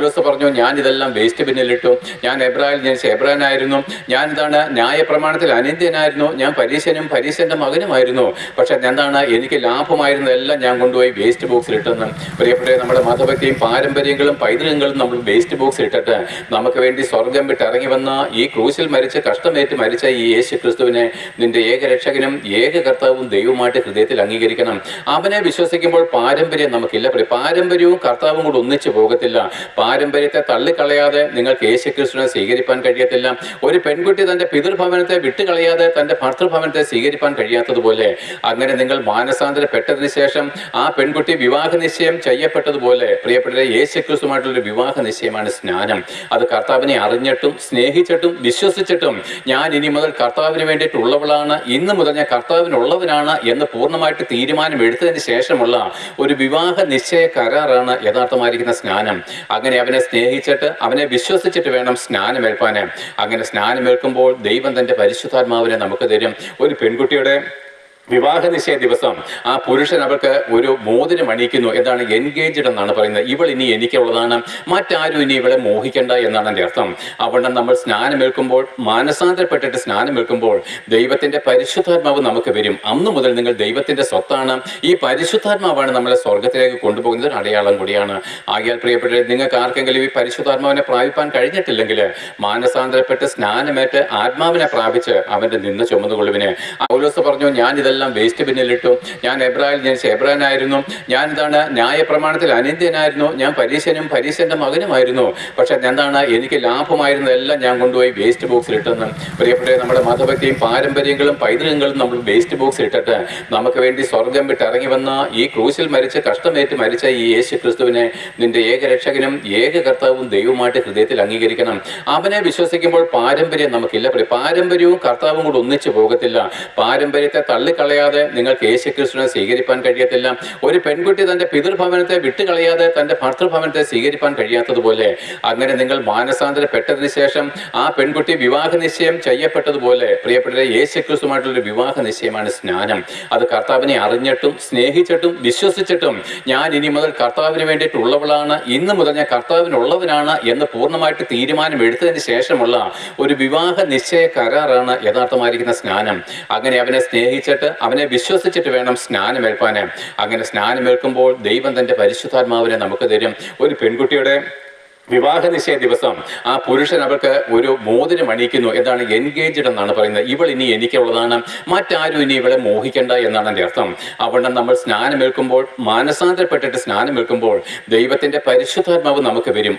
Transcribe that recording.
പൗലോസ് പറഞ്ഞു, ഞാൻ ഇതെല്ലാം വേസ്റ്റ് ബിന്നിലിട്ടു. ഞാൻ എബ്രായിൽ ജനിച്ച എബ്രാനായിരുന്നു. ഞാൻ ന്യായപ്രമാണത്തിൽ അനിന്ദ്യനായിരുന്നു. ഞാൻ പരീശന്റെ മകനുമായിരുന്നു. പക്ഷെ എനിക്ക് ലാഭമായിരുന്നതെല്ലാം ഞാൻ കൊണ്ടുപോയി വേസ്റ്റ് ബോക്സിൽ ഇട്ടെന്ന്. പ്രിയപ്പെട്ട നമ്മുടെ മതഭക്തിയും പാരമ്പര്യങ്ങളും പൈതൃകങ്ങളും നമ്മൾ വേസ്റ്റ് ബോക്സിൽ ഇട്ടിട്ട് നമുക്ക് വേണ്ടി സ്വർഗം വിട്ട് ഇറങ്ങി വന്ന ഈ ക്രൂശിൽ മരിച്ച് കഷ്ടമേറ്റ് മരിച്ച ഈ യേശു ക്രിസ്തുവിനെ നിന്റെ ഏകരക്ഷകനും ഏക കർത്താവും ദൈവമായിട്ട് ഹൃദയത്തിൽ അംഗീകരിക്കണം. അവനെ വിശ്വസിക്കുമ്പോൾ പാരമ്പര്യം നമുക്കില്ല. പാരമ്പര്യവും കർത്താവും കൂടെ ഒന്നിച്ചു പോകത്തില്ല. പാരമ്പര്യത്തെ തള്ളിക്കളയാതെ നിങ്ങൾക്ക് യേശു ക്രിസ്തുവിനെ സ്വീകരിപ്പാൻ കഴിയത്തില്ല. ഒരു പെൺകുട്ടി തന്റെ പിതൃഭവനത്തെ വിട്ടുകളയാതെ തന്റെ ഭർത്തൃഭവനത്തെ സ്വീകരിപ്പാൻ കഴിയാത്തതുപോലെ, അങ്ങനെ നിങ്ങൾ മാനസാന്തരപ്പെട്ടതിന് ശേഷം ആ പെൺകുട്ടി വിവാഹ നിശ്ചയം ചെയ്യപ്പെട്ടതുപോലെ, പ്രിയപ്പെട്ടവരെ, യേശു ക്രിസ്തുമായിട്ടുള്ളൊരു വിവാഹ നിശ്ചയമാണ് സ്നാനം. അത് കർത്താവിനെ അറിഞ്ഞിട്ടും സ്നേഹിച്ചിട്ടും വിശ്വസിച്ചിട്ടും ഞാൻ ഇനി മുതൽ കർത്താവിന് വേണ്ടിയിട്ടുള്ളവളാണ്, ഇന്ന് മുതൽ ഞാൻ കർത്താവിനുള്ളവനാണ് എന്ന് പൂർണ്ണമായിട്ട് തീരുമാനം എടുത്തതിന് ശേഷമുള്ള ഒരു വിവാഹ നിശ്ചയ കരാറാണ് യഥാർത്ഥമായിരിക്കുന്ന സ്നാനം. അങ്ങനെ അവനെ സ്നേഹിച്ചിട്ട് അവനെ വിശ്വസിച്ചിട്ട് വേണം സ്നാനമേൽപ്പാൻ. അങ്ങനെ സ്നാനമേൽക്കുമ്പോൾ ദൈവം തന്റെ പരിശുദ്ധാത്മാവിനെ നമുക്ക് തരും. ഒരു പെൺകുട്ടിയുടെ വിവാഹ നിശ്ചയ ദിവസം ആ പുരുഷൻ അവർക്ക് ഒരു മോതിരം അണിയിക്കുന്നു. എന്താണ്? എൻഗേജ്ഡ് എന്നാണ് പറയുന്നത്. ഇവൾ ഇനി എനിക്കുള്ളതാണ്, മറ്റാരും ഇനി ഇവളെ മോഹിക്കണ്ട എന്നാണ് എൻ്റെ അർത്ഥം. അവിടെ നമ്മൾ സ്നാനമേൽക്കുമ്പോൾ, മാനസാന്തരപ്പെട്ടിട്ട് സ്നാനമേൽക്കുമ്പോൾ ദൈവത്തിന്റെ പരിശുദ്ധാത്മാവ് നമുക്ക് വരും. അന്നു മുതൽ നിങ്ങൾ ദൈവത്തിന്റെ സ്വത്താണ്. ഈ പരിശുദ്ധാത്മാവാണ് നമ്മളെ സ്വർഗത്തിലേക്ക് കൊണ്ടുപോകുന്നത്. ഒരു അടയാളം കൂടിയാണ്. ആകയാൽ പ്രിയപ്പെട്ടവരെ, നിങ്ങൾക്ക് ആർക്കെങ്കിലും ഈ പരിശുദ്ധാത്മാവിനെ പ്രാപിപ്പാൻ കഴിഞ്ഞിട്ടില്ലെങ്കിൽ മാനസാന്തരപ്പെട്ട് സ്നാനമേറ്റ് ആത്മാവിനെ പ്രാപിച്ച് അവന്റെ നിന്ന് ചുമന്നുകൊള്ളുവിന്. പൗലോസ് പറഞ്ഞു, ഞാൻ ഇതെല്ലാം വേസ്റ്റ് ബിന്നിലിട്ടു. ഞാൻ എബ്രായിൽ ജനിച്ച എബ്രാനായിരുന്നു. ഞാൻ ന്യായപ്രമാണത്തിൽ അനിന്ദ്യനായിരുന്നു. ഞാൻ പരീശന്റെ മകനുമായിരുന്നു. പക്ഷെ എനിക്ക് ലാഭമായിരുന്നതെല്ലാം ഞാൻ കൊണ്ടുപോയി വേസ്റ്റ് ബോക്സിൽ ഇട്ടെന്ന്. പ്രിയപ്പെട്ട നമ്മുടെ മതഭക്തിയും പാരമ്പര്യങ്ങളും പൈതൃകങ്ങളും നമ്മൾ വേസ്റ്റ് ബോക്സിൽ ഇട്ടിട്ട് നമുക്ക് വേണ്ടി സ്വർഗം വിട്ട് ഇറങ്ങി വന്ന ഈ ക്രൂശിൽ മരിച്ച് കഷ്ടമേറ്റ് മരിച്ച ഈ യേശു ക്രിസ്തുവിനെ നിന്റെ ഏകരക്ഷകനും ഏക കർത്താവും ദൈവമായിട്ട് ഹൃദയത്തിൽ അംഗീകരിക്കണം. അവനെ വിശ്വസിക്കുമ്പോൾ പാരമ്പര്യം നമുക്കില്ല. പാരമ്പര്യവും കർത്താവും കൂടെ ഒന്നിച്ചു പോകത്തില്ല. പാരമ്പര്യത്തെ തള്ളിക്കളയാതെ നിങ്ങൾക്ക് യേശു ക്രിസ്തുവിനെ സ്വീകരിപ്പാൻ കഴിയത്തില്ല. ഒരു പെൺകുട്ടി തന്റെ പിതൃഭവനത്തെ വിട്ടുകളയാതെ തന്റെ ഭർത്തൃഭവനത്തെ സ്വീകരിപ്പാൻ കഴിയാത്തതുപോലെ, അങ്ങനെ നിങ്ങൾ മാനസാന്തരപ്പെട്ടതിന് ശേഷം ആ പെൺകുട്ടി വിവാഹ നിശ്ചയം ചെയ്യപ്പെട്ടതുപോലെ, പ്രിയപ്പെട്ടവരെ, യേശു ക്രിസ്തുമായിട്ടുള്ളൊരു വിവാഹ നിശ്ചയമാണ് സ്നാനം. അത് കർത്താവിനെ അറിഞ്ഞിട്ടും സ്നേഹിച്ചിട്ടും വിശ്വസിച്ചിട്ടും ഞാൻ ഇനി മുതൽ കർത്താവിന് വേണ്ടിയിട്ടുള്ളവളാണ്, ഇന്ന് മുതൽ ഞാൻ കർത്താവിനുള്ളവനാണ് എന്ന് പൂർണ്ണമായിട്ട് തീരുമാനം എടുത്തതിന് ശേഷമുള്ള ഒരു വിവാഹ നിശ്ചയ കരാറാണ് യഥാർത്ഥമായിരിക്കുന്ന സ്നാനം. അങ്ങനെ അവനെ സ്നേഹിച്ചിട്ട് അവനെ വിശ്വസിച്ചിട്ട് വേണം സ്നാനമേൽപ്പാൻ. അങ്ങനെ സ്നാനമേൽക്കുമ്പോൾ ദൈവം തന്റെ പരിശുദ്ധാത്മാവിനെ നമുക്ക് തരും. ഒരു പെൺകുട്ടിയുടെ വിവാഹ നിശ്ചയ ദിവസം ആ പുരുഷൻ അവർക്ക് ഒരു മോതിരം അണിയിക്കുന്നു. എന്താണ്? എൻഗേജ്ഡ് എന്നാണ് പറയുന്നത്. ഇവൾ ഇനി എനിക്കുള്ളതാണ്, മറ്റാരും ഇനി ഇവളെ മോഹിക്കണ്ട എന്നാണ് എൻ്റെ അർത്ഥം. അവിടെ നമ്മൾ സ്നാനമേൽക്കുമ്പോൾ, മാനസാന്തരപ്പെട്ടിട്ട് സ്നാനമേൽക്കുമ്പോൾ ദൈവത്തിന്റെ പരിശുദ്ധാത്മാവ് നമുക്ക് വരും.